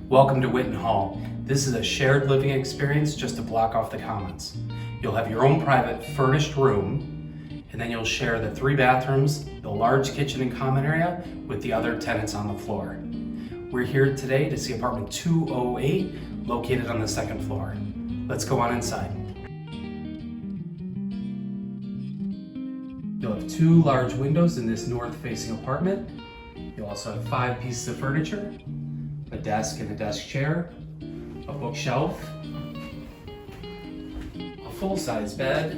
Welcome to Whiton Hall. This is a shared living experience just to block off the commons. You'll have your own private furnished room, and then you'll share the 3 bathrooms, the large kitchen and common area with the other tenants on the floor. We're here today to see apartment 208 located on the 2nd floor. Let's go on inside. You'll have 2 large windows in this north-facing apartment. You'll also have 5 pieces of furniture, a desk and a desk chair, a bookshelf, a full-size bed,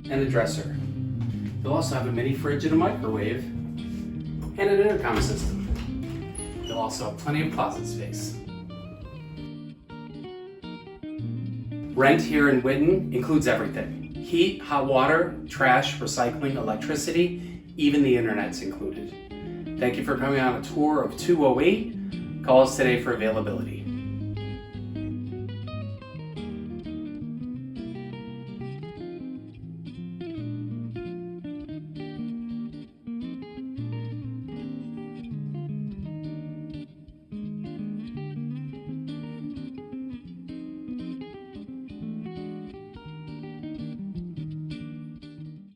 and a dresser. You'll also have a mini fridge and a microwave, and an intercom system. You'll also have plenty of closet space. Rent here in Whiton includes everything. Heat, hot water, trash, recycling, electricity, even the internet's included. Thank you for coming on a tour of 208. Call us today for availability.